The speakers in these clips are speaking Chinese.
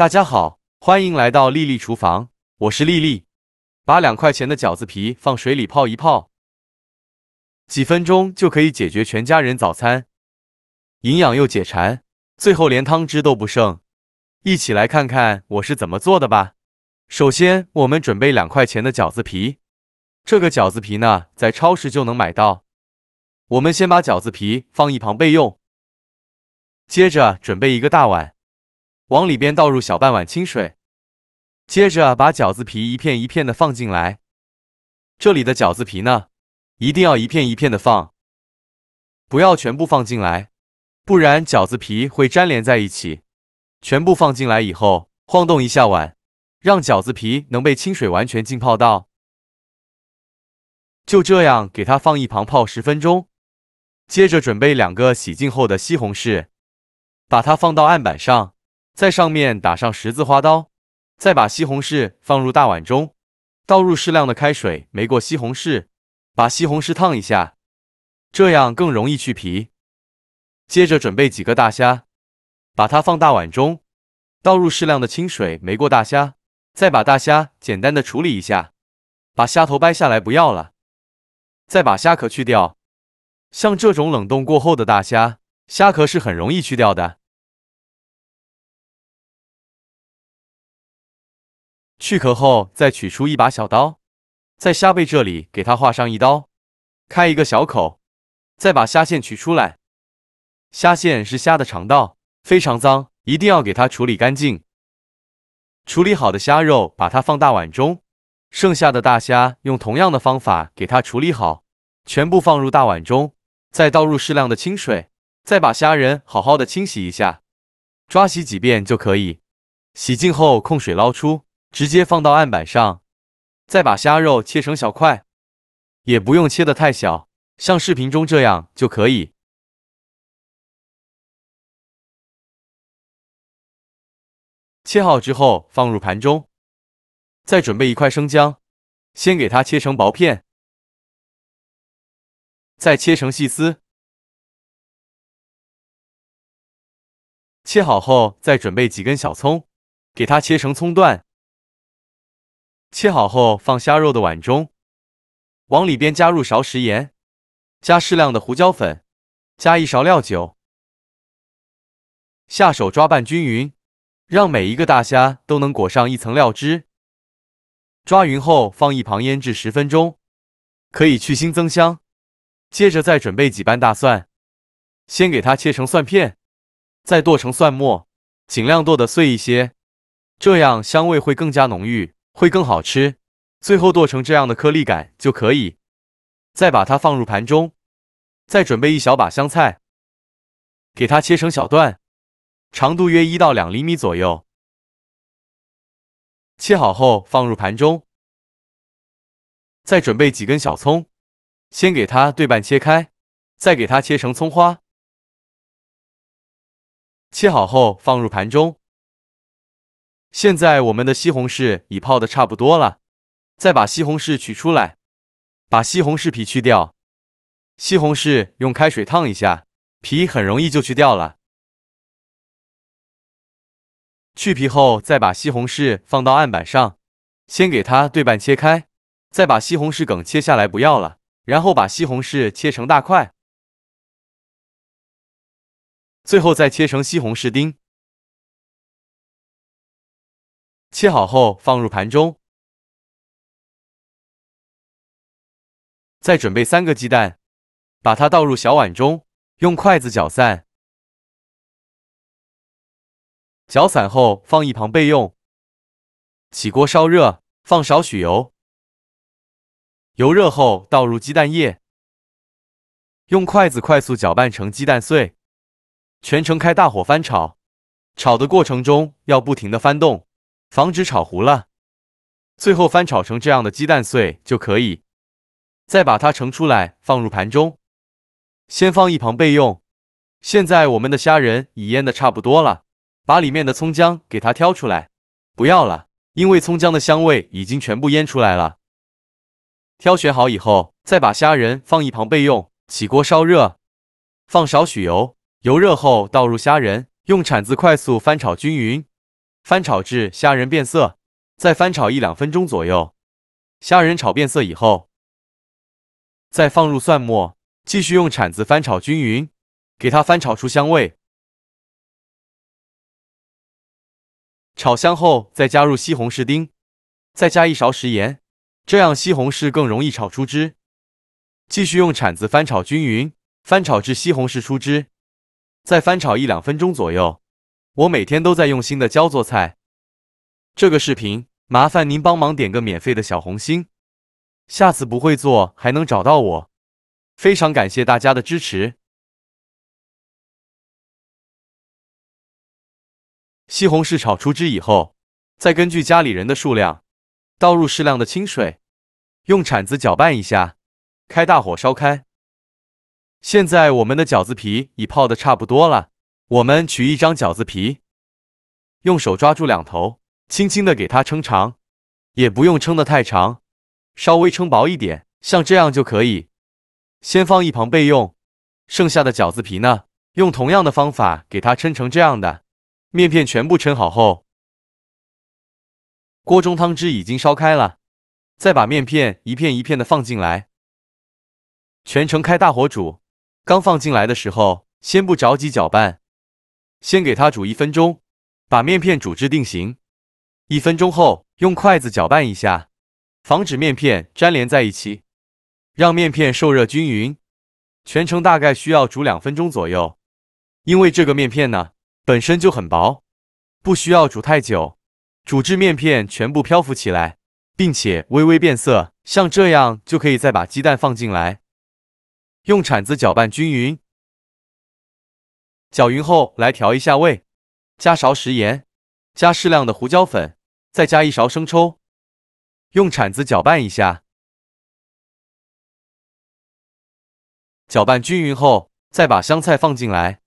大家好，欢迎来到丽丽厨房，我是丽丽。把2块钱的饺子皮放水里泡一泡，几分钟就可以解决全家人早餐，营养又解馋，最后连汤汁都不剩。一起来看看我是怎么做的吧。首先，我们准备2块钱的饺子皮，这个饺子皮呢，在超市就能买到。我们先把饺子皮放一旁备用，接着准备一个大碗，往里边倒入小半碗清水，接着把饺子皮一片一片的放进来。这里的饺子皮呢，一定要一片一片的放，不要全部放进来，不然饺子皮会粘连在一起。全部放进来以后，晃动一下碗，让饺子皮能被清水完全浸泡到。就这样给它放一旁泡10分钟。接着准备2个洗净后的西红柿，把它放到案板上，在上面打上十字花刀，再把西红柿放入大碗中，倒入适量的开水没过西红柿，把西红柿烫一下，这样更容易去皮。接着准备几个大虾，把它放大碗中，倒入适量的清水没过大虾，再把大虾简单的处理一下，把虾头掰下来不要了，再把虾壳去掉。像这种冷冻过后的大虾，虾壳是很容易去掉的。去壳后再取出一把小刀，在虾背这里给它划上一刀，开一个小口，再把虾线取出来。虾线是虾的肠道，非常脏，一定要给它处理干净。处理好的虾肉把它放大碗中，剩下的大虾用同样的方法给它处理好，全部放入大碗中，再倒入适量的清水，再把虾仁好好的清洗一下，抓洗几遍就可以。洗净后控水捞出，直接放到案板上，再把虾肉切成小块，也不用切得太小，像视频中这样就可以。切好之后放入盘中，再准备1块生姜，先给它切成薄片，再切成细丝。切好后再准备几根小葱，给它切成葱段。切好后放虾肉的碗中，往里边加入勺食盐，加适量的胡椒粉，加1勺料酒，下手抓拌均匀，让每一个大虾都能裹上一层料汁。抓匀后放一旁腌制10分钟，可以去腥增香。接着再准备几瓣大蒜，先给它切成蒜片，再剁成蒜末，尽量剁得碎一些，这样香味会更加浓郁，会更好吃。最后剁成这样的颗粒感就可以。再把它放入盘中，再准备1小把香菜，给它切成小段，长度约1到2厘米左右。切好后放入盘中，再准备几根小葱，先给它对半切开，再给它切成葱花。切好后放入盘中。现在我们的西红柿已泡得差不多了，再把西红柿取出来，把西红柿皮去掉。西红柿用开水烫一下，皮很容易就去掉了。去皮后再把西红柿放到案板上，先给它对半切开，再把西红柿梗切下来不要了，然后把西红柿切成大块，最后再切成西红柿丁。切好后放入盘中，再准备3个鸡蛋，把它倒入小碗中，用筷子搅散。搅散后放一旁备用。起锅烧热，放少许油，油热后倒入鸡蛋液，用筷子快速搅拌成鸡蛋碎，全程开大火翻炒。炒的过程中要不停的翻动，防止炒糊了。最后翻炒成这样的鸡蛋碎就可以。再把它盛出来放入盘中，先放一旁备用。现在我们的虾仁已腌得差不多了，把里面的葱姜给它挑出来，不要了，因为葱姜的香味已经全部腌出来了。挑选好以后，再把虾仁放一旁备用。起锅烧热，放少许油，油热后倒入虾仁，用铲子快速翻炒均匀。翻炒至虾仁变色，再翻炒1-2分钟左右。虾仁炒变色以后，再放入蒜末，继续用铲子翻炒均匀，给它翻炒出香味。炒香后，再加入西红柿丁，再加1勺食盐，这样西红柿更容易炒出汁。继续用铲子翻炒均匀，翻炒至西红柿出汁，再翻炒1-2分钟左右。我每天都在用心的教做菜。这个视频麻烦您帮忙点个免费的小红心，下次不会做还能找到我。非常感谢大家的支持。西红柿炒出汁以后，再根据家里人的数量，倒入适量的清水，用铲子搅拌一下，开大火烧开。现在我们的饺子皮已泡得差不多了，我们取一张饺子皮，用手抓住两头，轻轻的给它撑长，也不用撑得太长，稍微撑薄一点，像这样就可以。先放一旁备用，剩下的饺子皮呢，用同样的方法给它抻成这样的。面片全部抻好后，锅中汤汁已经烧开了，再把面片一片一片的放进来，全程开大火煮。刚放进来的时候，先不着急搅拌，先给它煮1分钟，把面片煮至定型。1分钟后，用筷子搅拌一下，防止面片粘连在一起，让面片受热均匀。全程大概需要煮2分钟左右，因为这个面片呢，本身就很薄，不需要煮太久，煮至面片全部漂浮起来，并且微微变色，像这样就可以再把鸡蛋放进来，用铲子搅拌均匀。搅匀后来调一下味，加勺食盐，加适量的胡椒粉，再加1勺生抽，用铲子搅拌一下。搅拌均匀后，再把香菜放进来，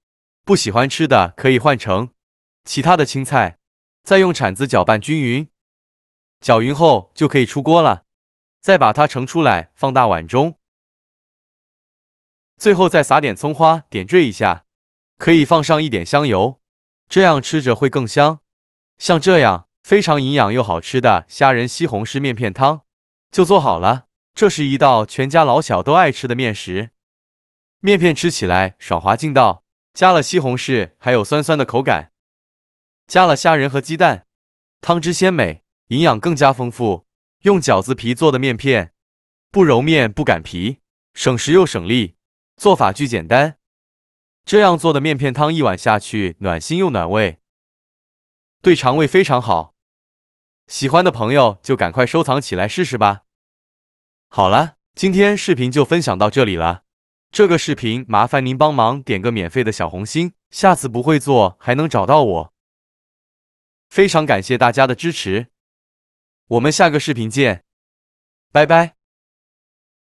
不喜欢吃的可以换成其他的青菜，再用铲子搅拌均匀。搅匀后就可以出锅了，再把它盛出来放大碗中。最后再撒点葱花点缀一下，可以放上一点香油，这样吃着会更香。像这样非常营养又好吃的虾仁西红柿面片汤就做好了。这是一道全家老小都爱吃的面食，面片吃起来爽滑劲道，加了西红柿还有酸酸的口感，加了虾仁和鸡蛋，汤汁鲜美，营养更加丰富。用饺子皮做的面片，不揉面不擀皮，省时又省力，做法巨简单。这样做的面片汤一碗下去，暖心又暖胃，对肠胃非常好。喜欢的朋友就赶快收藏起来试试吧。好了，今天视频就分享到这里了。这个视频麻烦您帮忙点个免费的小红心，下次不会做还能找到我。非常感谢大家的支持，我们下个视频见，拜拜。